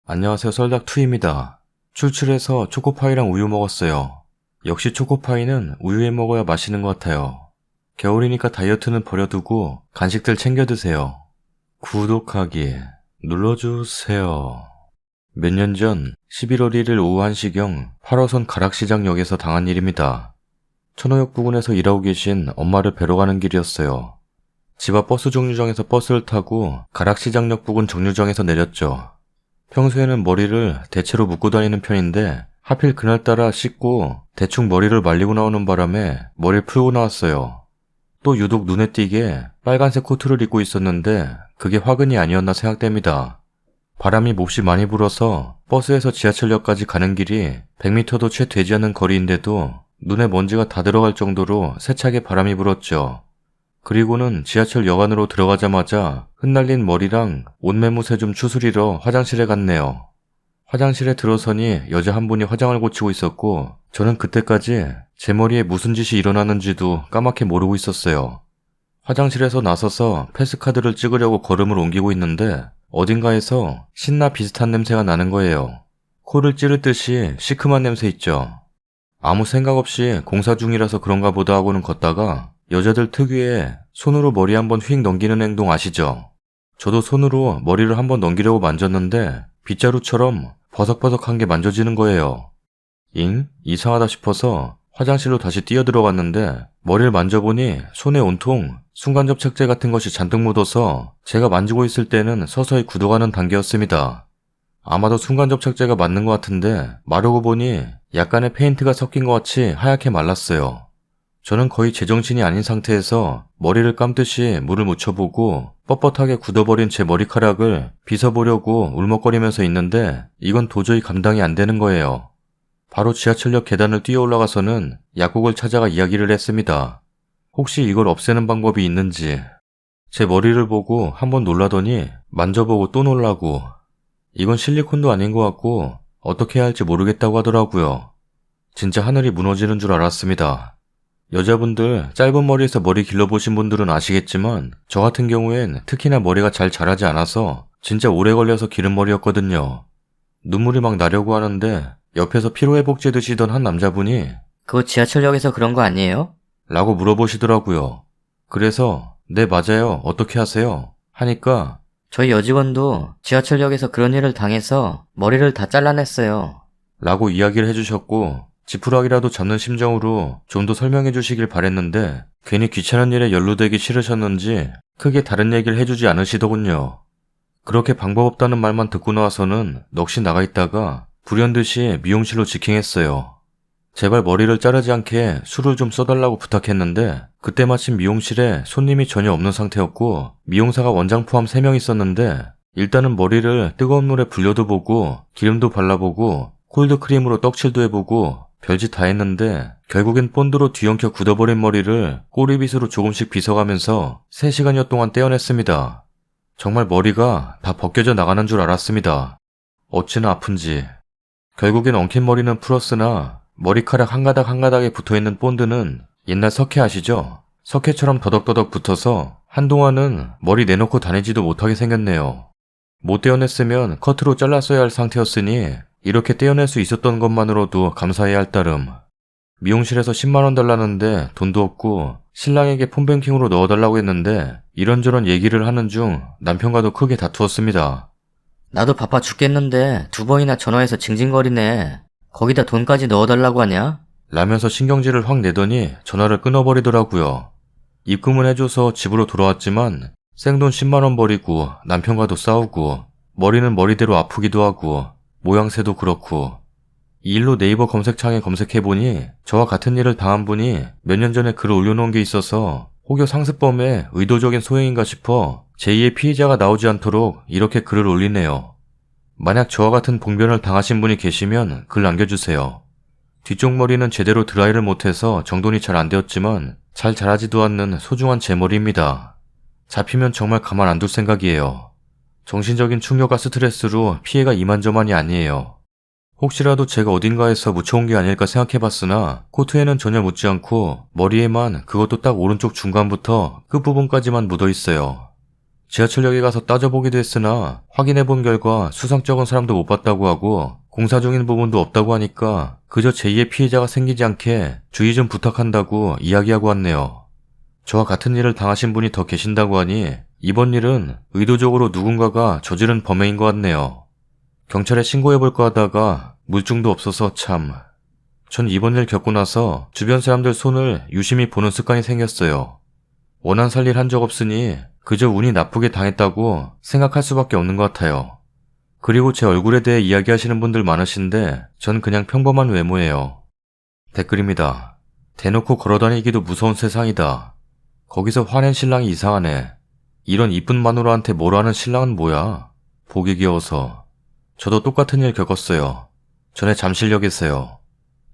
안녕하세요, 썰닥2입니다. 출출해서 초코파이랑 우유 먹었어요. 역시 초코파이는 우유에 먹어야 맛있는 것 같아요. 겨울이니까 다이어트는 버려두고 간식들 챙겨 드세요. 구독하기 눌러주세요. 몇 년 전 11월 1일 오후 1시경 8호선 가락시장역에서 당한 일입니다. 천호역 부근에서 일하고 계신 엄마를 뵈러 가는 길이었어요. 집 앞 버스 정류장에서 버스를 타고 가락시장역 부근 정류장에서 내렸죠. 평소에는 머리를 대체로 묶고 다니는 편인데 하필 그날따라 씻고 대충 머리를 말리고 나오는 바람에 머리를 풀고 나왔어요. 또 유독 눈에 띄게 빨간색 코트를 입고 있었는데 그게 화근이 아니었나 생각됩니다. 바람이 몹시 많이 불어서 버스에서 지하철역까지 가는 길이 100m도 채 되지 않는 거리인데도 눈에 먼지가 다 들어갈 정도로 세차게 바람이 불었죠. 그리고는 지하철역 안으로 들어가자마자 흩날린 머리랑 옷매무새 좀 추스리러 화장실에 갔네요. 화장실에 들어서니 여자 한 분이 화장을 고치고 있었고 저는 그때까지 제 머리에 무슨 짓이 일어나는지도 까맣게 모르고 있었어요. 화장실에서 나서서 패스카드를 찍으려고 걸음을 옮기고 있는데 어딘가에서 신나 비슷한 냄새가 나는 거예요. 코를 찌를 듯이 시큼한 냄새 있죠. 아무 생각 없이 공사 중이라서 그런가 보다 하고는 걷다가 여자들 특유의 손으로 머리 한번 휙 넘기는 행동 아시죠? 저도 손으로 머리를 한번 넘기려고 만졌는데 빗자루처럼 버석버석한 게 만져지는 거예요. 잉? 이상하다 싶어서 화장실로 다시 뛰어들어갔는데 머리를 만져보니 손에 온통 순간접착제 같은 것이 잔뜩 묻어서 제가 만지고 있을 때는 서서히 굳어가는 단계였습니다. 아마도 순간접착제가 맞는 것 같은데 마르고 보니 약간의 페인트가 섞인 것 같이 하얗게 말랐어요. 저는 거의 제정신이 아닌 상태에서 머리를 감듯이 물을 묻혀보고 뻣뻣하게 굳어버린 제 머리카락을 빗어보려고 울먹거리면서 있는데 이건 도저히 감당이 안 되는 거예요. 바로 지하철역 계단을 뛰어 올라가서는 약국을 찾아가 이야기를 했습니다. 혹시 이걸 없애는 방법이 있는지. 제 머리를 보고 한번 놀라더니 만져보고 또 놀라고. 이건 실리콘도 아닌 것 같고 어떻게 해야 할지 모르겠다고 하더라고요. 진짜 하늘이 무너지는 줄 알았습니다. 여자분들 짧은 머리에서 머리 길러보신 분들은 아시겠지만 저 같은 경우엔 특히나 머리가 잘 자라지 않아서 진짜 오래 걸려서 기른 머리였거든요. 눈물이 막 나려고 하는데 옆에서 피로회복제 드시던 한 남자분이 그거 지하철역에서 그런 거 아니에요? 라고 물어보시더라고요. 그래서 네 맞아요 어떻게 하세요? 하니까 저희 여직원도 지하철역에서 그런 일을 당해서 머리를 다 잘라냈어요. 라고 이야기를 해주셨고 지푸라기라도 잡는 심정으로 좀 더 설명해 주시길 바랬는데 괜히 귀찮은 일에 연루되기 싫으셨는지 크게 다른 얘기를 해주지 않으시더군요. 그렇게 방법 없다는 말만 듣고 나와서는 넋이 나가 있다가 불현듯이 미용실로 직행했어요. 제발 머리를 자르지 않게 술을 좀 써달라고 부탁했는데 그때 마침 미용실에 손님이 전혀 없는 상태였고 미용사가 원장 포함 3명 있었는데 일단은 머리를 뜨거운 물에 불려도 보고 기름도 발라보고 콜드크림으로 떡칠도 해보고 별짓 다 했는데 결국엔 본드로 뒤엉켜 굳어버린 머리를 꼬리빗으로 조금씩 빗어가면서 3시간여 동안 떼어냈습니다. 정말 머리가 다 벗겨져 나가는 줄 알았습니다. 어찌나 아픈지. 결국엔 엉킨 머리는 풀었으나 머리카락 한 가닥 한 가닥에 붙어있는 본드는 옛날 석회 아시죠? 석회처럼 더덕더덕 붙어서 한동안은 머리 내놓고 다니지도 못하게 생겼네요. 못 떼어냈으면 커트로 잘랐어야 할 상태였으니 이렇게 떼어낼 수 있었던 것만으로도 감사해야 할 따름. 미용실에서 10만원 달라는데 돈도 없고 신랑에게 폰뱅킹으로 넣어달라고 했는데 이런저런 얘기를 하는 중 남편과도 크게 다투었습니다. 나도 바빠 죽겠는데 2번이나 전화해서 징징거리네. 거기다 돈까지 넣어달라고 하냐? 라면서 신경질을 확 내더니 전화를 끊어버리더라고요. 입금은 해줘서 집으로 돌아왔지만 생돈 10만원 버리고 남편과도 싸우고 머리는 머리대로 아프기도 하고 모양새도 그렇고 이 일로 네이버 검색창에 검색해보니 저와 같은 일을 당한 분이 몇 년 전에 글을 올려놓은 게 있어서 혹여 상습범의 의도적인 소행인가 싶어 제2의 피해자가 나오지 않도록 이렇게 글을 올리네요. 만약 저와 같은 봉변을 당하신 분이 계시면 글 남겨주세요. 뒤쪽 머리는 제대로 드라이를 못해서 정돈이 잘 안되었지만 잘 자라지도 않는 소중한 제 머리입니다. 잡히면 정말 가만 안 둘 생각이에요. 정신적인 충격과 스트레스로 피해가 이만저만이 아니에요. 혹시라도 제가 어딘가에서 묻혀온 게 아닐까 생각해봤으나 코트에는 전혀 묻지 않고 머리에만 그것도 딱 오른쪽 중간부터 끝부분까지만 묻어있어요. 지하철역에 가서 따져보기도 했으나 확인해본 결과 수상 적은 사람도 못 봤다고 하고 공사 중인 부분도 없다고 하니까 그저 제2의 피해자가 생기지 않게 주의 좀 부탁한다고 이야기하고 왔네요. 저와 같은 일을 당하신 분이 더 계신다고 하니 이번 일은 의도적으로 누군가가 저지른 범행인 것 같네요. 경찰에 신고해볼까 하다가 물증도 없어서 참. 전 이번 일 겪고 나서 주변 사람들 손을 유심히 보는 습관이 생겼어요. 원한 살 일 한 적 없으니 그저 운이 나쁘게 당했다고 생각할 수밖에 없는 것 같아요. 그리고 제 얼굴에 대해 이야기하시는 분들 많으신데 전 그냥 평범한 외모예요. 댓글입니다. 대놓고 걸어다니기도 무서운 세상이다. 거기서 화낸 신랑이 이상하네. 이런 이쁜 마누라한테 뭐라 하는 신랑은 뭐야? 보기 귀여워서. 저도 똑같은 일 겪었어요. 전에 잠실역에서요.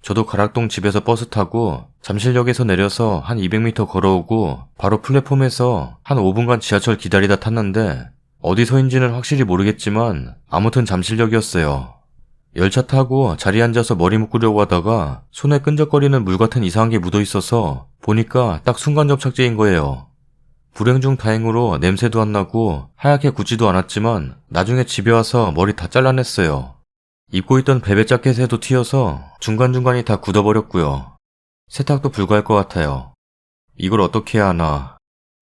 저도 가락동 집에서 버스 타고 잠실역에서 내려서 한 200m 걸어오고 바로 플랫폼에서 한 5분간 지하철 기다리다 탔는데 어디서인지는 확실히 모르겠지만 아무튼 잠실역이었어요. 열차 타고 자리에 앉아서 머리 묶으려고 하다가 손에 끈적거리는 물 같은 이상한 게 묻어 있어서 보니까 딱 순간 접착제인 거예요. 불행 중 다행으로 냄새도 안 나고 하얗게 굳지도 않았지만 나중에 집에 와서 머리 다 잘라냈어요. 입고 있던 베베 자켓에도 튀어서 중간중간이 다 굳어버렸고요. 세탁도 불가할 것 같아요. 이걸 어떻게 해야 하나?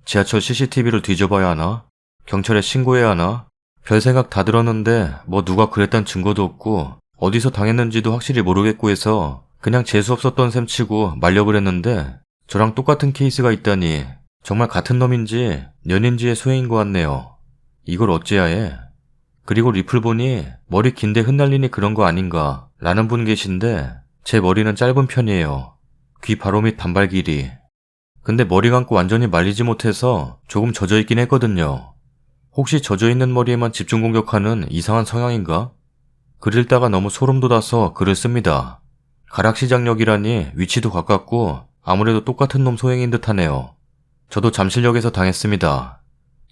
지하철 CCTV를 뒤져봐야 하나? 경찰에 신고해야 하나? 별 생각 다 들었는데 뭐 누가 그랬단 증거도 없고 어디서 당했는지도 확실히 모르겠고 해서 그냥 재수없었던 셈 치고 말려버렸는데 저랑 똑같은 케이스가 있다니 정말 같은 놈인지 년인지의 소행인 것 같네요. 이걸 어째야 해? 그리고 리플 보니 머리 긴데 흩날리니 그런 거 아닌가 라는 분 계신데 제 머리는 짧은 편이에요. 귀 바로 밑 단발 길이. 근데 머리 감고 완전히 말리지 못해서 조금 젖어있긴 했거든요. 혹시 젖어있는 머리에만 집중 공격하는 이상한 성향인가? 글 읽다가 너무 소름 돋아서 글을 씁니다. 가락시장역이라니 위치도 가깝고 아무래도 똑같은 놈 소행인 듯 하네요. 저도 잠실역에서 당했습니다.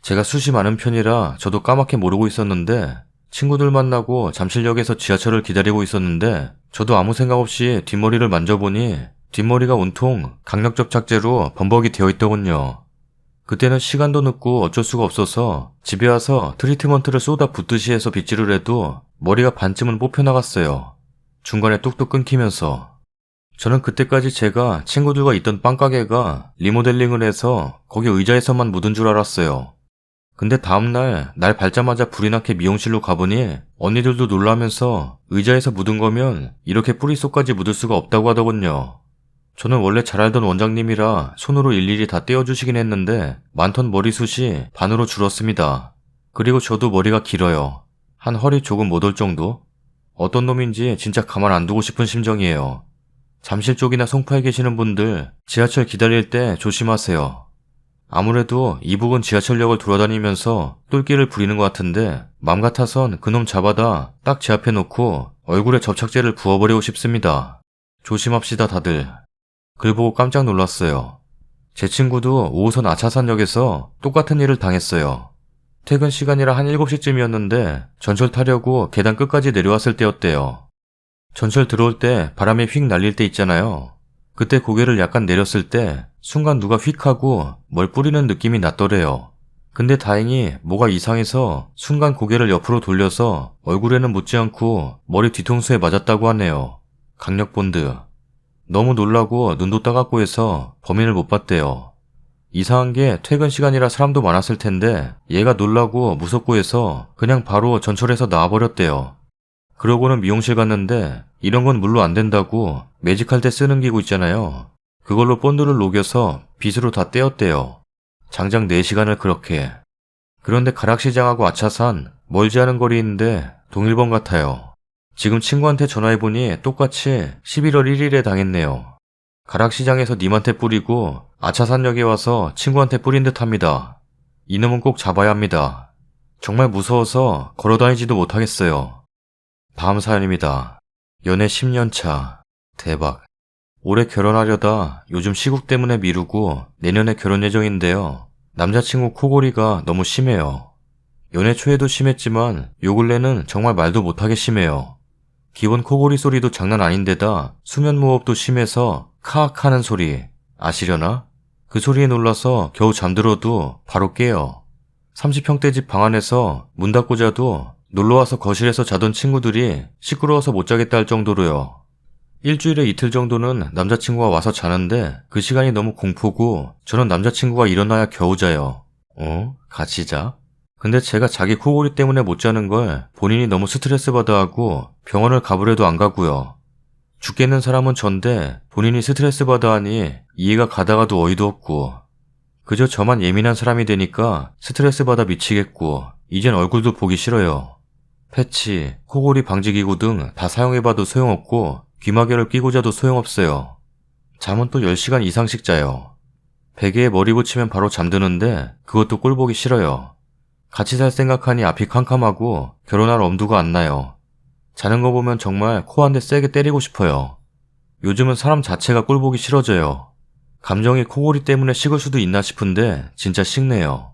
제가 숱이 많은 편이라 저도 까맣게 모르고 있었는데 친구들 만나고 잠실역에서 지하철을 기다리고 있었는데 저도 아무 생각 없이 뒷머리를 만져보니 뒷머리가 온통 강력 접착제로 범벅이 되어 있더군요. 그때는 시간도 늦고 어쩔 수가 없어서 집에 와서 트리트먼트를 쏟아 붓듯이 해서 빗질을 해도 머리가 반쯤은 뽑혀나갔어요. 중간에 뚝뚝 끊기면서. 저는 그때까지 제가 친구들과 있던 빵가게가 리모델링을 해서 거기 의자에서만 묻은 줄 알았어요. 근데 다음날 날 밟자마자 불이 나게 미용실로 가보니 언니들도 놀라면서 의자에서 묻은 거면 이렇게 뿌리 속까지 묻을 수가 없다고 하더군요. 저는 원래 잘 알던 원장님이라 손으로 일일이 다 떼어주시긴 했는데 많던 머리숱이 반으로 줄었습니다. 그리고 저도 머리가 길어요. 한 허리 조금 못 올 정도? 어떤 놈인지 진짜 가만 안 두고 싶은 심정이에요. 잠실 쪽이나 송파에 계시는 분들 지하철 기다릴 때 조심하세요. 아무래도 이북은 지하철역을 돌아다니면서 똘끼를 부리는 것 같은데 맘 같아선 그놈 잡아다 딱 제 앞에 놓고 얼굴에 접착제를 부어버리고 싶습니다. 조심합시다 다들. 글 보고 깜짝 놀랐어요. 제 친구도 5호선 아차산역에서 똑같은 일을 당했어요. 퇴근 시간이라 한 7시쯤이었는데 전철 타려고 계단 끝까지 내려왔을 때였대요. 전철 들어올 때 바람이 휙 날릴 때 있잖아요. 그때 고개를 약간 내렸을 때 순간 누가 휙 하고 뭘 뿌리는 느낌이 났더래요. 근데 다행히 뭐가 이상해서 순간 고개를 옆으로 돌려서 얼굴에는 묻지 않고 머리 뒤통수에 맞았다고 하네요. 강력 본드. 너무 놀라고 눈도 따갑고 해서 범인을 못 봤대요. 이상한 게 퇴근 시간이라 사람도 많았을 텐데 얘가 놀라고 무섭고 해서 그냥 바로 전철에서 나와버렸대요. 그러고는 미용실 갔는데 이런 건 물로 안 된다고 매직할 때 쓰는 기구 있잖아요. 그걸로 본드를 녹여서 빗으로 다 떼었대요. 장장 4시간을 그렇게. 그런데 가락시장하고 아차산 멀지 않은 거리인데 동일본 같아요. 지금 친구한테 전화해보니 똑같이 11월 1일에 당했네요. 가락시장에서 님한테 뿌리고 아차산역에 와서 친구한테 뿌린 듯 합니다. 이놈은 꼭 잡아야 합니다. 정말 무서워서 걸어다니지도 못하겠어요. 다음 사연입니다. 연애 10년 차. 대박. 올해 결혼하려다 요즘 시국 때문에 미루고 내년에 결혼 예정인데요. 남자친구 코골이가 너무 심해요. 연애 초에도 심했지만 요 근래는 정말 말도 못하게 심해요. 기본 코골이 소리도 장난 아닌데다 수면 무호흡도 심해서 카악 하는 소리 아시려나? 그 소리에 놀라서 겨우 잠들어도 바로 깨요. 30평대 집 방 안에서 문 닫고 자도 놀러와서 거실에서 자던 친구들이 시끄러워서 못 자겠다 할 정도로요. 일주일에 이틀 정도는 남자친구가 와서 자는데 그 시간이 너무 공포고 저는 남자친구가 일어나야 겨우 자요. 같이 자? 근데 제가 자기 코골이 때문에 못 자는 걸 본인이 너무 스트레스 받아 하고 병원을 가보려도 안 가고요. 죽겠는 사람은 전데 본인이 스트레스 받아 하니 이해가 가다가도 어이도 없고 그저 저만 예민한 사람이 되니까 스트레스 받아 미치겠고 이젠 얼굴도 보기 싫어요. 패치, 코골이 방지기구 등 다 사용해봐도 소용없고 귀마개를 끼고 자도 소용없어요. 잠은 또 10시간 이상씩 자요. 베개에 머리 붙이면 바로 잠드는데 그것도 꼴보기 싫어요. 같이 살 생각하니 앞이 캄캄하고 결혼할 엄두가 안 나요. 자는 거 보면 정말 코 한 대 세게 때리고 싶어요. 요즘은 사람 자체가 꼴보기 싫어져요. 감정이 코골이 때문에 식을 수도 있나 싶은데 진짜 식네요.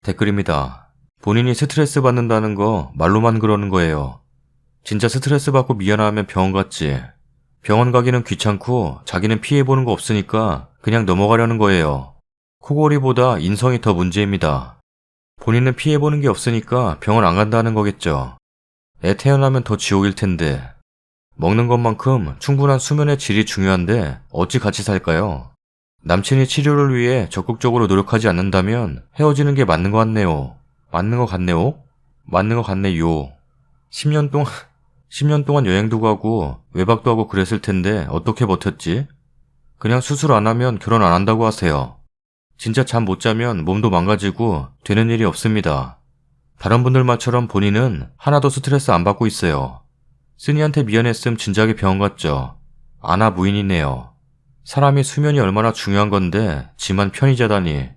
댓글입니다. 본인이 스트레스 받는다는 거 말로만 그러는 거예요. 진짜 스트레스 받고 미안하면 병원 갔지. 병원 가기는 귀찮고 자기는 피해보는 거 없으니까 그냥 넘어가려는 거예요. 코골이보다 인성이 더 문제입니다. 본인은 피해보는 게 없으니까 병원 안 간다는 거겠죠. 애 태어나면 더 지옥일 텐데. 먹는 것만큼 충분한 수면의 질이 중요한데 어찌 같이 살까요? 남친이 치료를 위해 적극적으로 노력하지 않는다면 헤어지는 게 맞는 것 같네요. 맞는 것 같네요? 맞는 것 같네요. 10년 동안 여행도 가고 외박도 하고 그랬을 텐데 어떻게 버텼지? 그냥 수술 안 하면 결혼 안 한다고 하세요. 진짜 잠 못 자면 몸도 망가지고 되는 일이 없습니다. 다른 분들만처럼 본인은 하나도 스트레스 안 받고 있어요. 쓰니한테 미안했음 진작에 병원 갔죠. 아나 무인이네요. 사람이 수면이 얼마나 중요한 건데 지만 편히 자다니.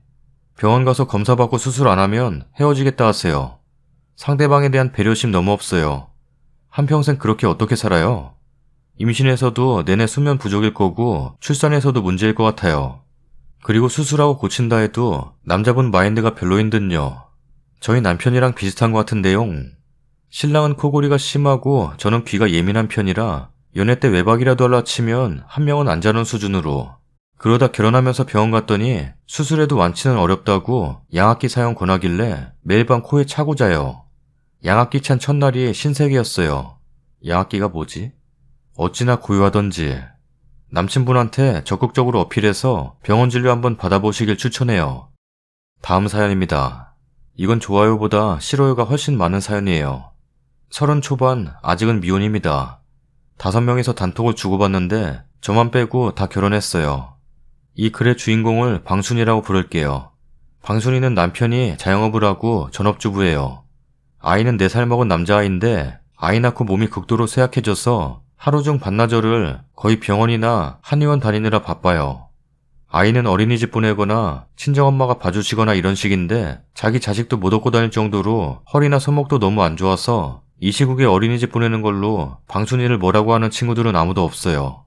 병원 가서 검사 받고 수술 안 하면 헤어지겠다 하세요. 상대방에 대한 배려심 너무 없어요. 한평생 그렇게 어떻게 살아요? 임신에서도 내내 수면 부족일 거고 출산에서도 문제일 것 같아요. 그리고 수술하고 고친다 해도 남자분 마인드가 별로인 듯요. 저희 남편이랑 비슷한 것 같은데요. 신랑은 코골이가 심하고 저는 귀가 예민한 편이라 연애 때 외박이라도 하려 치면 한 명은 안 자는 수준으로. 그러다 결혼하면서 병원 갔더니 수술해도 완치는 어렵다고 양압기 사용 권하길래 매일 밤 코에 차고 자요. 양압기 찬 첫날이 신세계였어요. 양압기가 뭐지? 어찌나 고요하던지. 남친분한테 적극적으로 어필해서 병원 진료 한번 받아보시길 추천해요. 다음 사연입니다. 이건 좋아요보다 싫어요가 훨씬 많은 사연이에요. 30 초반, 아직은 미혼입니다. 5명이서 단톡을 주고받는데 저만 빼고 다 결혼했어요. 이 글의 주인공을 방순이라고 부를게요. 방순이는 남편이 자영업을 하고 전업주부예요. 아이는 4살 먹은 남자아이인데 아이 낳고 몸이 극도로 쇠약해져서 하루 중 반나절을 거의 병원이나 한의원 다니느라 바빠요. 아이는 어린이집 보내거나 친정엄마가 봐주시거나 이런 식인데 자기 자식도 못 얻고 다닐 정도로 허리나 손목도 너무 안 좋아서 이 시국에 어린이집 보내는 걸로 방순이를 뭐라고 하는 친구들은 아무도 없어요.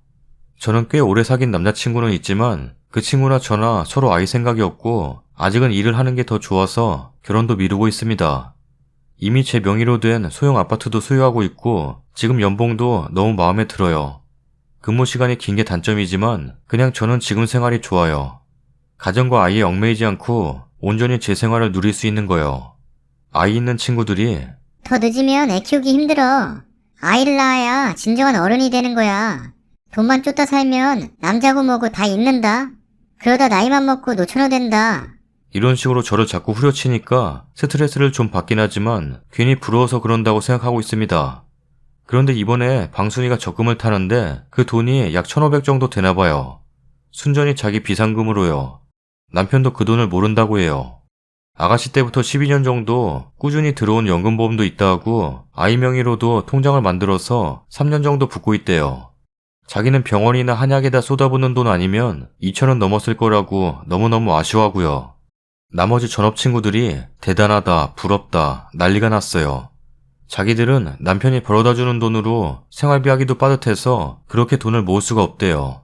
저는 꽤 오래 사귄 남자친구는 있지만 그 친구나 저나 서로 아이 생각이 없고 아직은 일을 하는 게 더 좋아서 결혼도 미루고 있습니다. 이미 제 명의로 된 소형 아파트도 소유하고 있고 지금 연봉도 너무 마음에 들어요. 근무 시간이 긴 게 단점이지만 그냥 저는 지금 생활이 좋아요. 가정과 아이에 얽매이지 않고 온전히 제 생활을 누릴 수 있는 거요. 아이 있는 친구들이 더 늦으면 애 키우기 힘들어. 아이를 낳아야 진정한 어른이 되는 거야. 돈만 쫓다 살면 남자고 뭐고 다 잃는다. 그러다 나이만 먹고 노처녀 된다. 이런 식으로 저를 자꾸 후려치니까 스트레스를 좀 받긴 하지만 괜히 부러워서 그런다고 생각하고 있습니다. 그런데 이번에 방순이가 적금을 타는데 그 돈이 약 1,500 정도 되나 봐요. 순전히 자기 비상금으로요. 남편도 그 돈을 모른다고 해요. 아가씨 때부터 12년 정도 꾸준히 들어온 연금보험도 있다 하고 아이 명의로도 통장을 만들어서 3년 정도 붓고 있대요. 자기는 병원이나 한약에다 쏟아붓는 돈 아니면 2,000원 넘었을 거라고 너무너무 아쉬워하고요. 나머지 전업 친구들이 대단하다, 부럽다, 난리가 났어요. 자기들은 남편이 벌어다주는 돈으로 생활비 하기도 빠듯해서 그렇게 돈을 모을 수가 없대요.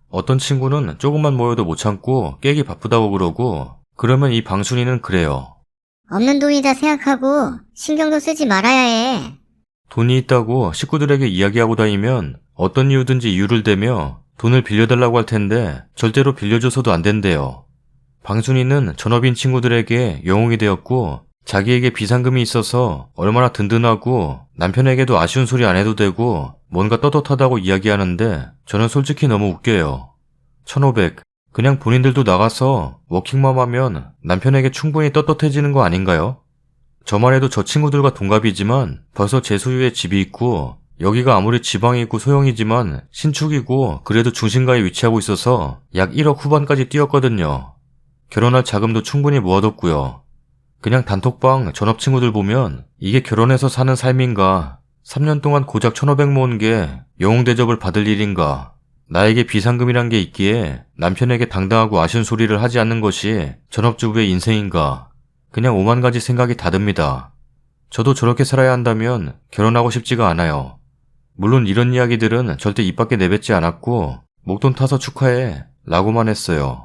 어떤 친구는 조금만 모여도 못 참고 깨기 바쁘다고 그러고 그러면 이 방순이는 그래요. 없는 돈이다 생각하고 신경도 쓰지 말아야 해. 돈이 있다고 식구들에게 이야기하고 다니면 어떤 이유든지 이유를 대며 돈을 빌려달라고 할 텐데 절대로 빌려줘서도 안 된대요. 방순이는 전업인 친구들에게 영웅이 되었고 자기에게 비상금이 있어서 얼마나 든든하고 남편에게도 아쉬운 소리 안 해도 되고 뭔가 떳떳하다고 이야기하는데 저는 솔직히 너무 웃겨요. 1500. 그냥 본인들도 나가서 워킹맘 하면 남편에게 충분히 떳떳해지는 거 아닌가요? 저만 해도 저 친구들과 동갑이지만 벌써 제 소유의 집이 있고 여기가 아무리 지방에 있고 소형이지만 신축이고 그래도 중심가에 위치하고 있어서 약 1억 후반까지 뛰었거든요. 결혼할 자금도 충분히 모아뒀고요. 그냥 단톡방 전업 친구들 보면 이게 결혼해서 사는 삶인가, 3년 동안 고작 1500 모은 게 영웅 대접을 받을 일인가, 나에게 비상금이란 게 있기에 남편에게 당당하고 아쉬운 소리를 하지 않는 것이 전업주부의 인생인가, 그냥 오만 가지 생각이 다 듭니다. 저도 저렇게 살아야 한다면 결혼하고 싶지가 않아요. 물론 이런 이야기들은 절대 입 밖에 내뱉지 않았고 목돈 타서 축하해 라고만 했어요.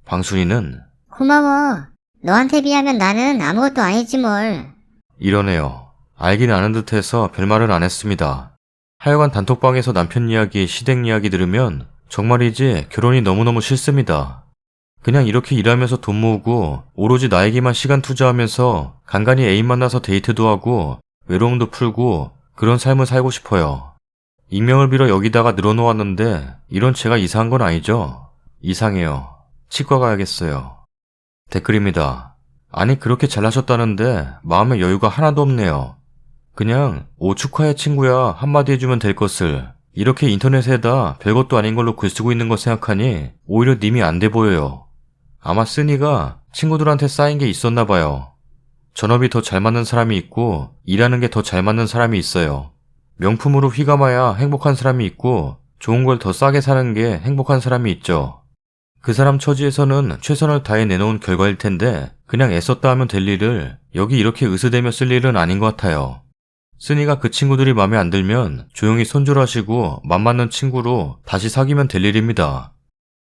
방순이는 고마워. 너한테 비하면 나는 아무것도 아니지 뭘. 이러네요. 알긴 아는 듯해서 별말은 안 했습니다. 하여간 단톡방에서 남편 이야기, 시댁 이야기 들으면 정말이지 결혼이 너무너무 싫습니다. 그냥 이렇게 일하면서 돈 모으고 오로지 나에게만 시간 투자하면서 간간히 애인 만나서 데이트도 하고 외로움도 풀고 그런 삶을 살고 싶어요. 익명을 빌어 여기다가 늘어놓았는데 이런 제가 이상한 건 아니죠? 이상해요. 치과 가야겠어요. 댓글입니다. 아니 그렇게 잘나셨다는데 마음에 여유가 하나도 없네요. 그냥 오 축하해 친구야 한마디 해주면 될 것을 이렇게 인터넷에다 별것도 아닌 걸로 글 쓰고 있는 거 생각하니 오히려 님이 안 돼 보여요. 아마 쓰니가 친구들한테 쌓인 게 있었나 봐요. 전업이 더 잘 맞는 사람이 있고 일하는 게 더 잘 맞는 사람이 있어요. 명품으로 휘감아야 행복한 사람이 있고 좋은 걸 더 싸게 사는 게 행복한 사람이 있죠. 그 사람 처지에서는 최선을 다해 내놓은 결과일 텐데 그냥 애썼다 하면 될 일을 여기 이렇게 으스대며 쓸 일은 아닌 것 같아요. 쓰니가 그 친구들이 마음에 안 들면 조용히 손절하시고 맘맞는 친구로 다시 사귀면 될 일입니다.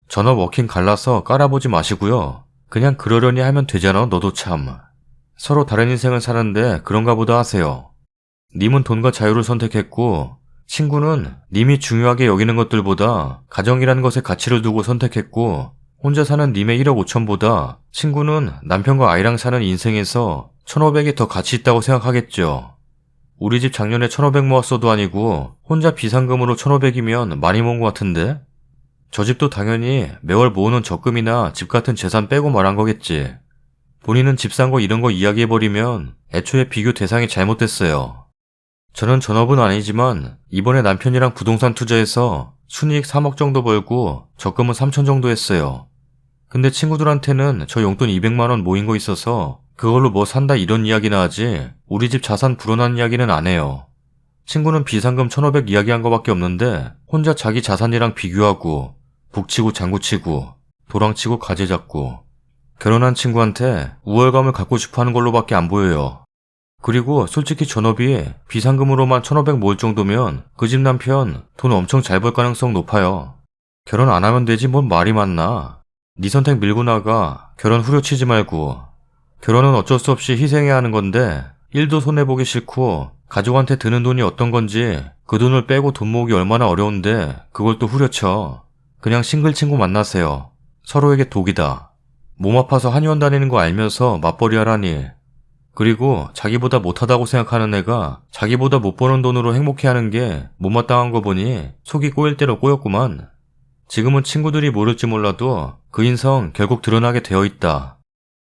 전업 워킹 갈라서 깔아보지 마시고요. 그냥 그러려니 하면 되잖아 너도 참. 서로 다른 인생을 사는데 그런가 보다 하세요. 님은 돈과 자유를 선택했고 친구는 님이 중요하게 여기는 것들보다 가정이라는 것에 가치를 두고 선택했고 혼자 사는 님의 1억 5천보다 친구는 남편과 아이랑 사는 인생에서 1500이 더 가치 있다고 생각하겠죠. 우리 집 작년에 1500 모았어도 아니고 혼자 비상금으로 1500이면 많이 모은 것 같은데? 저 집도 당연히 매월 모으는 적금이나 집 같은 재산 빼고 말한 거겠지. 본인은 집 산 거 이런 거 이야기해버리면 애초에 비교 대상이 잘못됐어요. 저는 전업은 아니지만 이번에 남편이랑 부동산 투자해서 순이익 3억 정도 벌고 적금은 3천 정도 했어요. 근데 친구들한테는 저 용돈 200만 원 모인 거 있어서 그걸로 뭐 산다 이런 이야기나 하지 우리 집 자산 불어난 이야기는 안 해요. 친구는 비상금 1500 이야기한 거밖에 없는데 혼자 자기 자산이랑 비교하고 북치고 장구치고 도랑치고 가재 잡고 결혼한 친구한테 우월감을 갖고 싶어하는 걸로밖에 안 보여요. 그리고 솔직히 전업이 비상금으로만 1500 모을 정도면 그 집 남편 돈 엄청 잘 벌 가능성 높아요. 결혼 안 하면 되지 뭔 말이 많나. 네 선택 밀고 나가. 결혼 후려치지 말고. 결혼은 어쩔 수 없이 희생해야 하는 건데 일도 손해보기 싫고 가족한테 드는 돈이 어떤 건지 그 돈을 빼고 돈 모으기 얼마나 어려운데 그걸 또 후려쳐. 그냥 싱글 친구 만나세요. 서로에게 독이다. 몸 아파서 한의원 다니는 거 알면서 맞벌이 하라니. 그리고 자기보다 못하다고 생각하는 애가 자기보다 못 버는 돈으로 행복해하는 게 못마땅한 거 보니 속이 꼬일 대로 꼬였구만. 지금은 친구들이 모를지 몰라도 그 인성 결국 드러나게 되어 있다.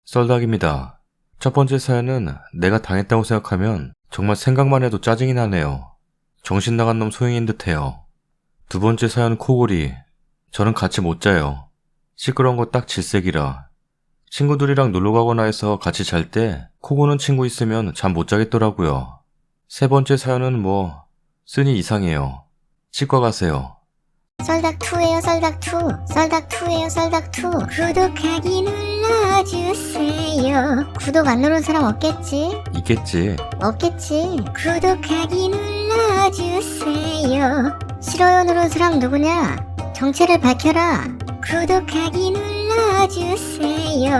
썰닭입니다. 첫 번째 사연은 내가 당했다고 생각하면 정말 생각만 해도 짜증이 나네요. 정신 나간 놈 소행인 듯해요. 두 번째 사연 코골이. 저는 같이 못 자요. 시끄러운 거 딱 질색이라. 친구들이랑 놀러 가거나 해서 같이 잘 때 코 고는 친구 있으면 잠 못 자겠더라고요. 세 번째 사연은 뭐 쓰니 이상해요. 치과 가세요. 썰닥2예요 썰닥2 썰닥2예요 썰닥2 구독하기 눌러주세요. 구독 안 누른 사람 없겠지? 있겠지. 없겠지. 구독하기 눌러주세요. 싫어요 누른 사람 누구냐? 정체를 밝혀라. 구독하기 눌러주세요.